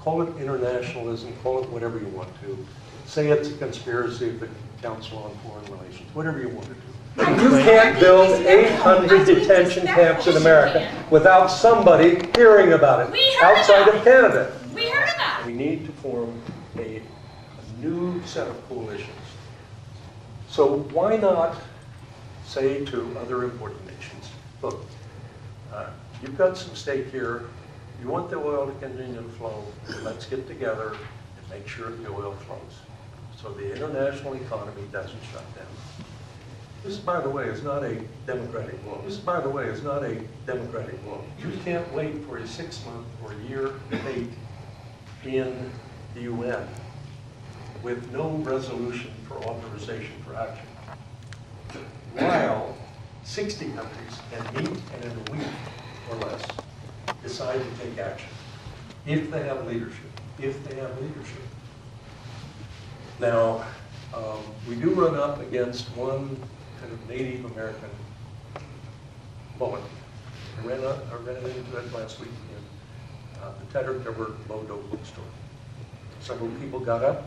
call it internationalism, call it whatever you want to. Say it's a conspiracy of the Council on Foreign Relations, whatever you want to do. You can't build 800 detention camps in America without somebody hearing about it outside of Canada. We heard about it. We need to form a new set of coalitions. So why not say to other important nations, look, you've got some stake here. You want the oil to continue to flow. Let's get together and make sure the oil flows so the international economy doesn't shut down. This, by the way, is not a democratic law. This, by the way, is not a democratic law. You can't wait for a 6-month or a year debate in the UN with no resolution for authorization for action, while 60 countries can meet and in a week or less decide to take action if they have leadership. If they have leadership. Now, we do run up against one kind of Native American woman. I ran into it last week in the Tedder-covered Modo bookstore. Several people got up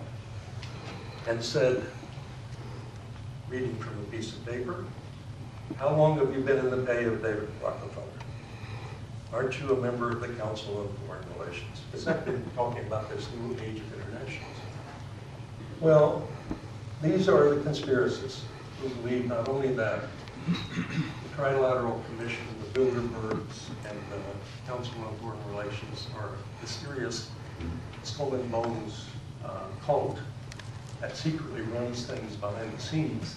and said, reading from a piece of paper, how long have you been in the pay of David Rockefeller? Aren't you a member of the Council on Foreign Relations? Because I've been talking about this new age of internationalism. Well, these are the conspiracists who believe not only that the Trilateral Commission, the Bilderbergs, and the Council on Foreign Relations are the serious skull and bones cult that secretly runs things behind the scenes.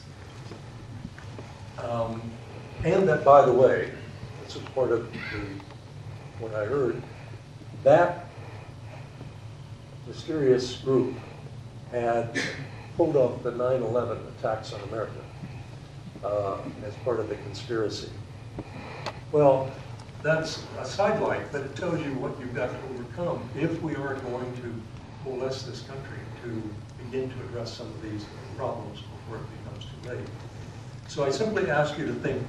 And that, by the way, this is part of what I heard, that mysterious group had pulled off the 9/11 attacks on America as part of the conspiracy. Well, that's a sidelight, but it tells you what you've got to overcome if we are going to coalesce this country to begin to address some of these problems before it becomes too late. So I simply ask you to think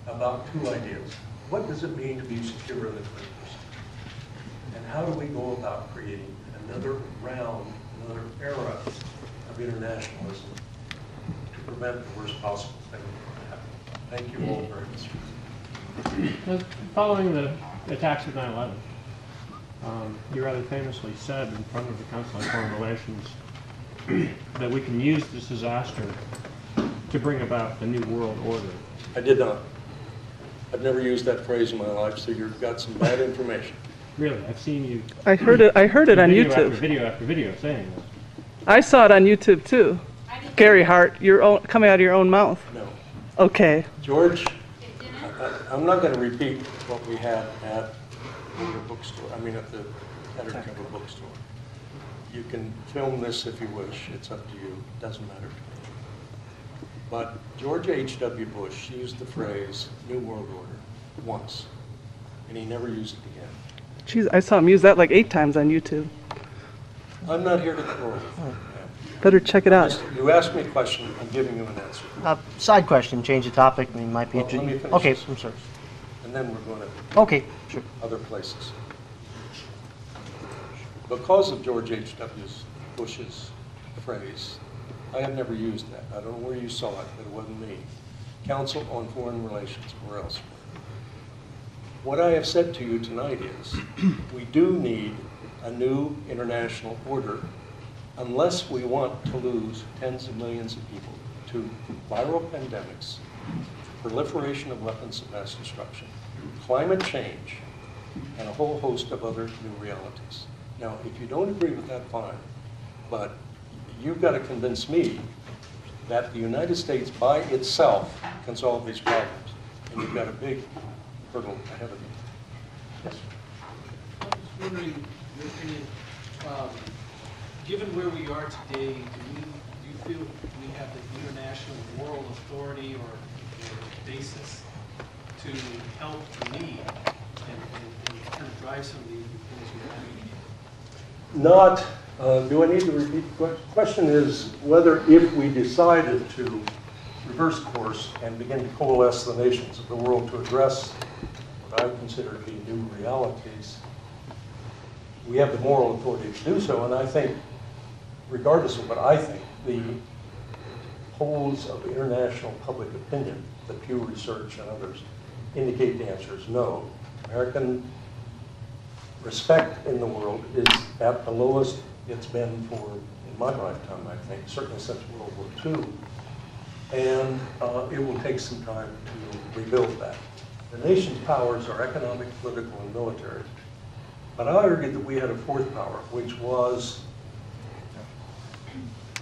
about two ideas. What does it mean to be secure in the 21st century? And how do we go about creating another round, another era of internationalism to prevent the worst possible thing from happening? Thank you all very much. Following the attacks of 9/11, you rather famously said in front of the Council on Foreign Relations that we can use this disaster to bring about a new world order. I did not. I've never used that phrase in my life, so you've got some bad information. Really, I've seen you. I heard it on YouTube. Video after video saying this. I saw it on YouTube too. Gary Hart, coming out of your own mouth. No. Okay. George, I'm not going to repeat what we had at the bookstore. I mean, at the Tedder-cover bookstore. You can film this if you wish. It's up to you. It doesn't matter to me. But George H.W. Bush used the phrase New World Order once, and he never used it again. Jeez, I saw him use that like 8 times on YouTube. I'm not here to quarrel with you. Better check it out. You asked me a question, I'm giving you an answer. Side question, change the topic. I mean, might be Well, let me interesting. finish Okay, this. I'm sorry. And then we're going to Okay, sure. other places. Because of George H.W. Bush's phrase, I have never used that. I don't know where you saw it, but it wasn't me. Council on Foreign Relations, where else? What I have said to you tonight is we do need a new international order unless we want to lose tens of millions of people to viral pandemics, proliferation of weapons of mass destruction, climate change, and a whole host of other new realities. Now, if you don't agree with that, fine, but you've got to convince me that the United States by itself can solve these problems, and you've got a big hurdle ahead of you. Yes? I was wondering, your opinion, given where we are today, do you feel we have the international moral authority or basis to help lead and kind of drive some of these things we're advocating? Not, do I need to repeat the question? The question is whether if we decided to reverse course and begin to coalesce the nations of the world to address what I consider to be new realities, we have the moral authority to do so, and I think, regardless of what I think, the polls of international public opinion, the Pew Research and others, indicate the answer is no. American respect in the world is at the lowest it's been for, in my lifetime, I think, certainly since World War II. And it will take some time to rebuild that. The nation's powers are economic, political, and military. But I argued that we had a fourth power, which was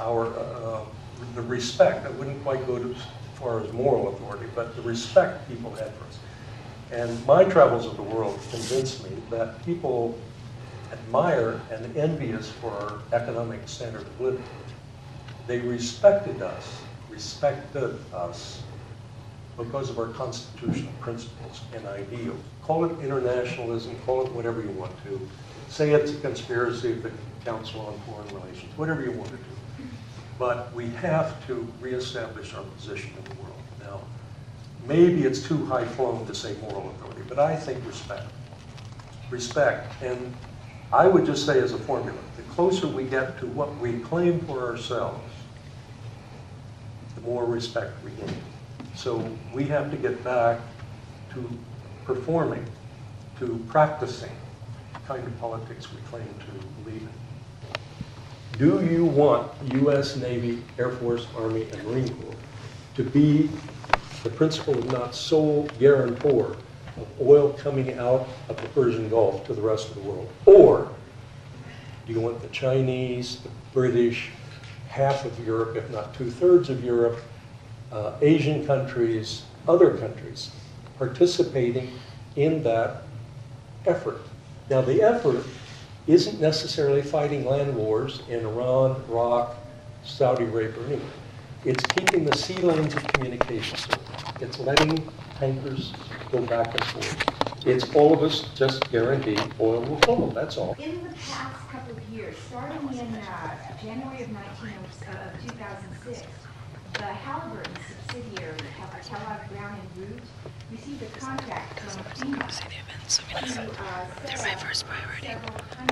our the respect. I wouldn't quite go as far as moral authority, but the respect people had for us. And my travels of the world convinced me that people admire and envy us for our economic standard of living. They respected us because of our constitutional principles and ideals. Call it internationalism, call it whatever you want to. Say it's a conspiracy of the Council on Foreign Relations, whatever you want to do. But we have to reestablish our position in the world. Now, maybe it's too high-flown to say moral authority, but I think respect. Respect. And I would just say as a formula, the closer we get to what we claim for ourselves, the more respect we gain. So we have to get back to performing, to practicing the kind of politics we claim to believe in. Do you want U.S. Navy, Air Force, Army, and Marine Corps to be the principal, if not sole guarantor of oil coming out of the Persian Gulf to the rest of the world? Or do you want the Chinese, the British, half of Europe, if not 2/3 of Europe, Asian countries, other countries, participating in that effort? Now, the effort isn't necessarily fighting land wars in Iran, Iraq, Saudi Arabia, or anywhere. It's keeping the sea lanes of communications open. It's letting tankers go back and forth. It's all of us just guarantee oil will follow, that's all. In the past couple of years, starting in January of 2006, the Halliburton subsidiary of Kellogg Brown & Root received a contract from FEMA They're my first priority.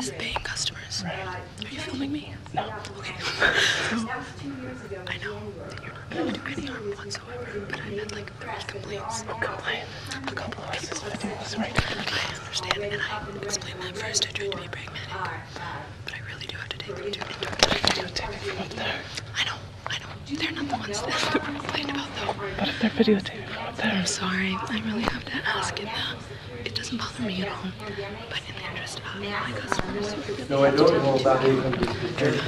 Is paying customers. Are you filming me? No. Okay. That was 2 years ago in I know that you're not going to do any harm whatsoever, but I've had like 3 complaints. A couple of people's videos. I understand, and I explained that first. I tried to be pragmatic, but I really do have to take them to videotaping up there. I know. They're not the ones that were complained about, though. They're videotaping up there. I'm sorry. I really have to ask you that. It doesn't bother me at all, but in the interest of my customers. No, I don't know about 800.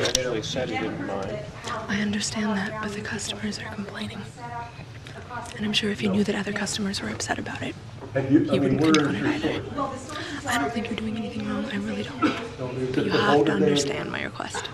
Actually said he didn't mind. I understand that, but the customers are complaining. And I'm sure if you knew that other customers were upset about it, you wouldn't condone it either. I don't think you're doing anything wrong. I really don't. But you have to understand my request.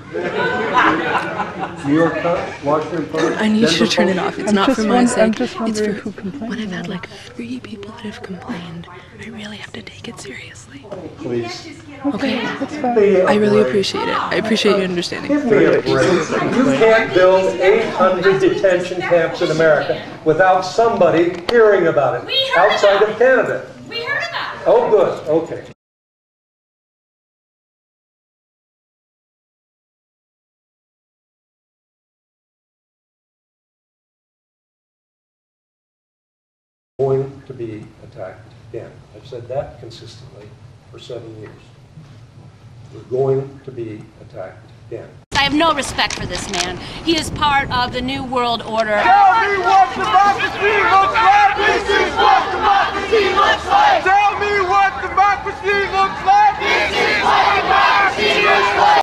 New York Times, Washington Post. I need you to turn it off. It's not for my sake. I'm just wondering it's who for complained. when I've had like 3 people that have complained. I really have to take it seriously. Please. Okay? That's fine. I really appreciate it. I appreciate your understanding. Give me a break. You can't build 800 detention camps in America without somebody hearing about it outside of Canada. We heard about it. Oh, good. Okay. Going to be attacked again. I've said that consistently for 7 years. We're going to be attacked again. I have no respect for this man. He is part of the New World Order. Tell me what the